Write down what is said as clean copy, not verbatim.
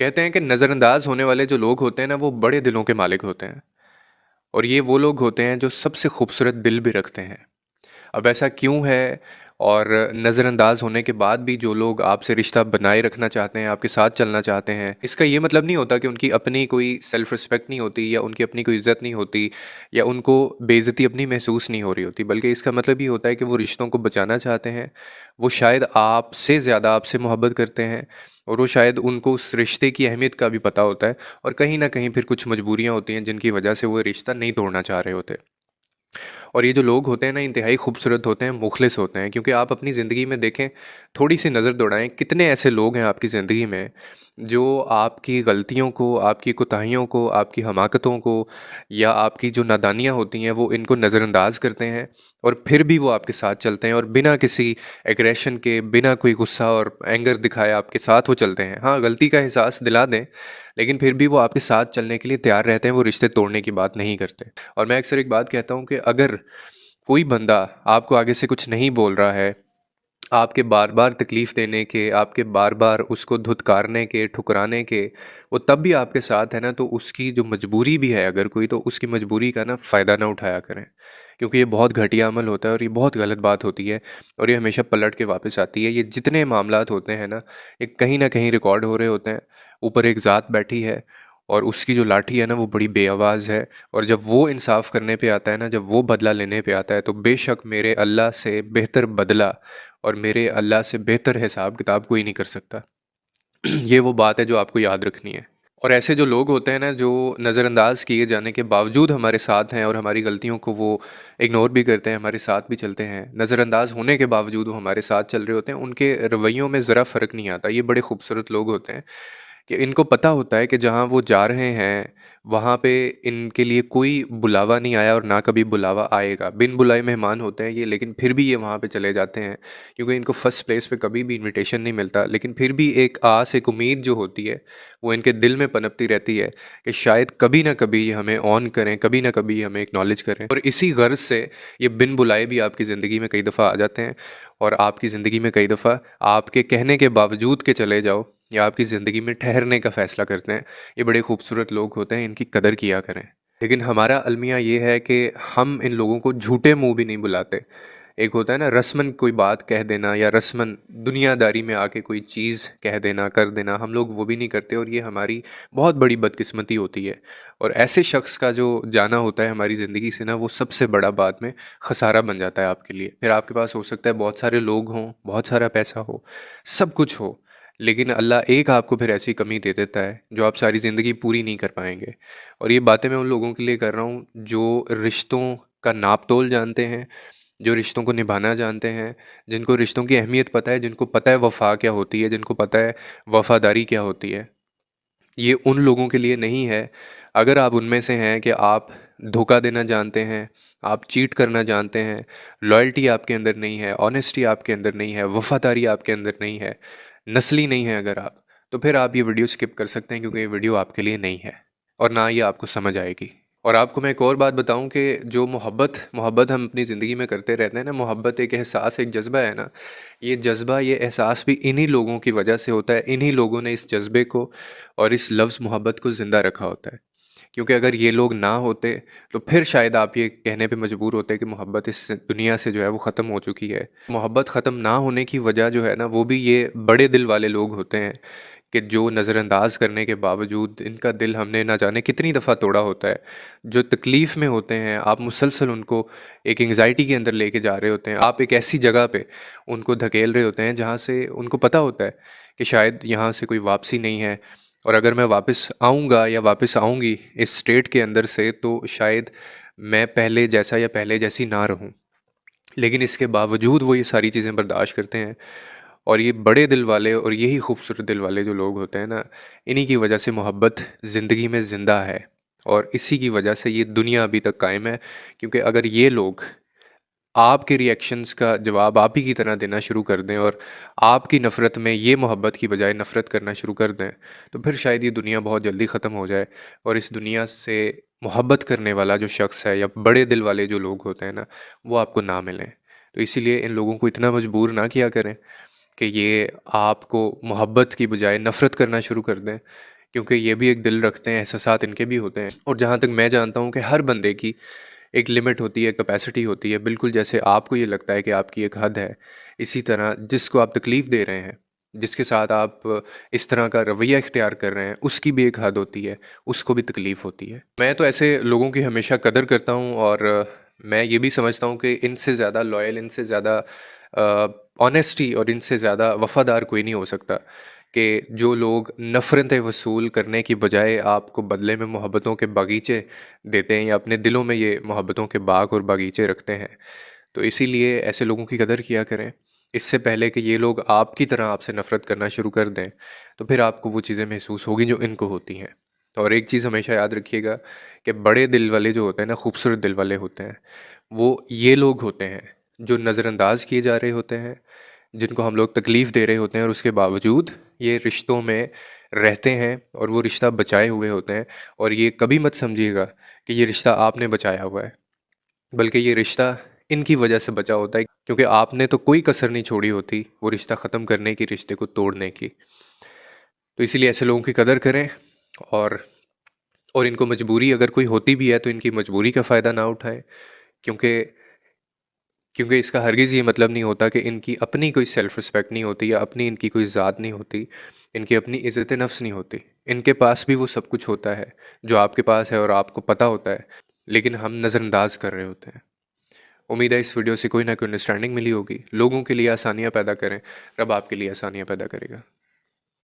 कहते हैं कि नज़रअंदाज होने वाले जो लोग होते हैं ना वो बड़े दिलों के मालिक होते हैं। और ये वो लोग होते हैं जो सबसे खूबसूरत दिल भी रखते हैं। अब ऐसा क्यों है? और नज़रअंदाज होने के बाद भी जो लोग आपसे रिश्ता बनाए रखना चाहते हैं, आपके साथ चलना चाहते हैं, इसका ये मतलब नहीं होता कि उनकी अपनी कोई सेल्फ रिस्पेक्ट नहीं होती या उनकी अपनी कोई इज़्ज़त नहीं होती या उनको बेइज़्ज़ती अपनी महसूस नहीं हो रही होती, बल्कि इसका मतलब ये होता है कि वो रिश्तों को बचाना चाहते हैं। वो शायद आपसे ज़्यादा आपसे मोहब्बत करते हैं और वो शायद उनको उस रिश्ते की अहमियत का भी पता होता है, और कहीं न कहीं फिर कुछ मजबूरियाँ होती हैं जिनकी वजह से वो रिश्ता नहीं तोड़ना चाह रहे होते। और ये जो लोग होते हैं ना इंतहाई खूबसूरत होते हैं, मुखलिस होते हैं, क्योंकि आप अपनी ज़िंदगी में देखें, थोड़ी सी नज़र दौड़ाएं, कितने ऐसे लोग हैं आपकी ज़िंदगी में जो आपकी गलतियों को, आपकी कोताहियों को, आपकी हमाकतों को या आपकी जो नादानियाँ होती हैं वो इनको नज़रअंदाज करते हैं, और फिर भी वो आपके साथ चलते हैं और बिना किसी एग्रेशन के, बिना कोई गुस्सा और एंगर दिखाए आपके साथ वो चलते हैं। हाँ, गलती का एहसास दिला दें, लेकिन फिर भी वो आपके साथ चलने के लिए तैयार रहते हैं, वो रिश्ते तोड़ने की बात नहीं करते। और मैं अक्सर एक बात कहता हूँ कि अगर कोई बंदा आपको आगे से कुछ नहीं बोल रहा है, आपके बार-बार तकलीफ़ देने के, आपके बार-बार उसको धुतकारने के, ठुकराने के, वो तब भी आपके साथ है ना, तो उसकी जो मजबूरी भी है अगर कोई, तो उसकी मजबूरी का ना फ़ायदा ना उठाया करें। क्योंकि ये बहुत घटिया अमल होता है और ये बहुत गलत बात होती है, और ये हमेशा पलट के वापस आती है। ये जितने मामलात होते हैं ना, ये कहीं न कहीं रिकॉर्ड हो रहे होते हैं। ऊपर एक ज़ात बैठी है और उसकी जो लाठी है ना वो बड़ी बेआवाज़ है, और जब वो इंसाफ़ करने पे आता है ना, जब वो बदला लेने पे आता है, तो बेशक मेरे अल्लाह से बेहतर बदला और मेरे अल्लाह से बेहतर हिसाब किताब कोई नहीं कर सकता। ये वो बात है जो आपको याद रखनी है। और ऐसे जो लोग होते हैं ना, जो नज़रअंदाज किए जाने के बावजूद हमारे साथ हैं और हमारी गलतियों को वो इग्नोर भी करते हैं, हमारे साथ भी चलते हैं, नज़रअंदाज होने के बावजूद वो हमारे साथ चल रहे होते हैं, उनके रवैयों में ज़रा फ़र्क नहीं आता। ये बड़े खूबसूरत लोग होते हैं कि इनको पता होता है कि जहाँ वो जा रहे हैं, वहाँ पे इनके लिए कोई बुलावा नहीं आया और ना कभी बुलावा आएगा। बिन बुलाए मेहमान होते हैं ये, लेकिन फिर भी ये वहाँ पे चले जाते हैं, क्योंकि इनको फर्स्ट प्लेस पे कभी भी इनविटेशन नहीं मिलता। लेकिन फिर भी एक आस, एक उम्मीद जो होती है, वो इनके दिल में पनपती रहती है कि शायद कभी ना कभी ये हमें ऑन करें, कभी ना कभी हमें एक्नॉलेज करें। और इसी गर्ज़ से ये बिन बुलाए भी आपकी ज़िंदगी में कई दफ़ा आ जाते हैं, और आपकी ज़िंदगी में कई दफ़ा आपके कहने के बावजूद के चले जाओ या आपकी ज़िंदगी में ठहरने का फ़ैसला करते हैं। ये बड़े खूबसूरत लोग होते हैं, इनकी कदर किया करें। लेकिन हमारा अलमिया ये है कि हम इन लोगों को झूठे मुँह भी नहीं बुलाते। एक होता है ना रस्मन कोई बात कह देना, या रस्मन दुनियादारी में आके कोई चीज़ कह देना, कर देना, हम लोग वो भी नहीं करते, और ये हमारी बहुत बड़ी बदकिस्मती होती है। और ऐसे शख्स का जो जाना होता है हमारी ज़िंदगी से ना, वो सबसे बड़ा बाद में ख़सारा बन जाता है आपके लिए। फिर आपके पास हो सकता है बहुत सारे लोग हों, बहुत सारा पैसा हो, सब कुछ हो, लेकिन अल्लाह एक आपको फिर ऐसी कमी दे देता है जो आप सारी ज़िंदगी पूरी नहीं कर पाएँगे। और ये बातें मैं उन लोगों के लिए कर रहा हूँ जो रिश्तों का नाप-तोल जानते हैं, जो रिश्तों को निभाना जानते हैं, जिनको रिश्तों की अहमियत पता है, जिनको पता है वफ़ा क्या होती है, जिनको पता है वफ़ादारी क्या होती है। ये उन लोगों के लिए नहीं है। अगर आप उनमें से हैं कि आप धोखा देना जानते हैं, आप चीट करना जानते हैं, लॉयल्टी आपके अंदर नहीं है, ऑनेस्टी आपके अंदर नहीं है, वफ़ादारी आपके अंदर नहीं है, नस्ली नहीं है अगर आप, तो फिर आप ये वीडियो स्किप कर सकते हैं, क्योंकि ये वीडियो आपके लिए नहीं है और ना ये आपको समझ आएगी। और आपको मैं एक और बात बताऊँ कि जो मोहब्बत मोहब्बत हम अपनी ज़िंदगी में करते रहते हैं ना, मोहब्बत एक एहसास, एक जज़्बा है ना, ये जज़्बा, ये एहसास भी इन्हीं लोगों की वजह से होता है। इन्हीं लोगों ने इस जज़्बे को और इस लफ्ज़ मोहब्बत को ज़िंदा रखा होता है। क्योंकि अगर ये लोग ना होते, तो फिर शायद आप ये कहने पे मजबूर होते कि मोहब्बत इस दुनिया से जो है वो ख़त्म हो चुकी है। मोहब्बत ख़त्म ना होने की वजह जो है ना, वो भी ये बड़े दिल वाले लोग होते हैं कि जो नज़रअंदाज करने के बावजूद इनका दिल हमने ना जाने कितनी दफ़ा तोड़ा होता है। जो तकलीफ़ में होते हैं, आप मुसलसल उनको एक एंग्ज़ायटी के अंदर लेके जा रहे होते हैं। आप एक ऐसी जगह पे उनको धकेल रहे होते हैं जहाँ से उनको पता होता है कि शायद यहाँ से कोई वापसी नहीं है, और अगर मैं वापस आऊँगा या वापस आऊँगी इस स्टेट के अंदर से, तो शायद मैं पहले जैसा या पहले जैसी ना रहूँ। लेकिन इसके बावजूद वो ये सारी चीज़ें बर्दाश्त करते हैं, और ये बड़े दिल वाले और यही खूबसूरत दिल वाले जो लोग होते हैं ना, इन्हीं की वजह से मोहब्बत ज़िंदगी में ज़िंदा है, और इसी की वजह से ये दुनिया अभी तक कायम है। क्योंकि अगर ये लोग आपके रिएक्शंस का जवाब आप ही की तरह देना शुरू कर दें, और आपकी नफ़रत में ये मोहब्बत की बजाय नफ़रत करना शुरू कर दें, तो फिर शायद ये दुनिया बहुत जल्दी ख़त्म हो जाए, और इस दुनिया से मोहब्बत करने वाला जो शख्स है या बड़े दिल वाले जो लोग होते हैं ना, वो आपको ना मिलें। तो इसीलिए इन लोगों को इतना मजबूर ना किया करें। कि ये आपको मोहब्बत की बजाय नफ़रत करना शुरू कर दें, क्योंकि ये भी एक दिल रखते हैं, एहसासात इनके भी होते हैं। और जहाँ तक मैं जानता हूँ कि हर बंदे की एक लिमिट होती है, कैपेसिटी होती है, बिल्कुल जैसे आपको ये लगता है कि आपकी एक हद है, इसी तरह जिसको आप तकलीफ़ दे रहे हैं, जिसके साथ आप इस तरह का रवैया इख्तियार कर रहे हैं, उसकी भी एक हद होती है, उसको भी तकलीफ़ होती है। मैं तो ऐसे लोगों की हमेशा कदर करता हूँ और मैं ये भी समझता हूँ कि इनसे ज़्यादा लॉयल, इनसे ज़्यादा ऑनेस्टी और इनसे ज़्यादा वफ़ादार कोई नहीं हो सकता, कि जो लोग नफ़रतें वसूल करने की बजाय आपको बदले में मोहब्बतों के बागीचे देते हैं या अपने दिलों में ये मोहब्बतों के बाग और बागीचे रखते हैं। तो इसीलिए ऐसे लोगों की कदर किया करें। इससे पहले कि ये लोग आपकी तरह आपसे नफ़रत करना शुरू कर दें, तो फिर आपको वो चीज़ें महसूस होगी जो इनको होती हैं। और एक चीज़ हमेशा याद रखिएगा कि बड़े दिल वाले जो होते हैं ना, खूबसूरत दिल वाले होते हैं, वो ये लोग होते हैं जो नज़रअंदाज किए जा रहे होते हैं, जिनको हम लोग तकलीफ़ दे रहे होते हैं और उसके बावजूद ये रिश्तों में रहते हैं और वो रिश्ता बचाए हुए होते हैं। और ये कभी मत समझिएगा कि ये रिश्ता आपने बचाया हुआ है, बल्कि ये रिश्ता इनकी वजह से बचा होता है, क्योंकि आपने तो कोई कसर नहीं छोड़ी होती वो रिश्ता ख़त्म करने की, रिश्ते को तोड़ने की। तो इसीलिए ऐसे लोगों की कदर करें। और इनको मजबूरी अगर कोई होती भी है तो इनकी मजबूरी का फ़ायदा ना उठाएं, क्योंकि इसका हरगिज़ ये मतलब नहीं होता कि इनकी अपनी कोई सेल्फ़ रिस्पेक्ट नहीं होती या अपनी इनकी कोई ज़ात नहीं होती, इनकी अपनी इज़्ज़त नफ्स नहीं होती। इनके पास भी वो सब कुछ होता है जो आपके पास है और आपको पता होता है, लेकिन हम नज़रअंदाज कर रहे होते हैं। उम्मीद है इस वीडियो से कोई ना कोई अंडरस्टैंडिंग मिली होगी। लोगों के लिए आसानियाँ पैदा करें, रब आपके लिए आसानियाँ पैदा करेगा।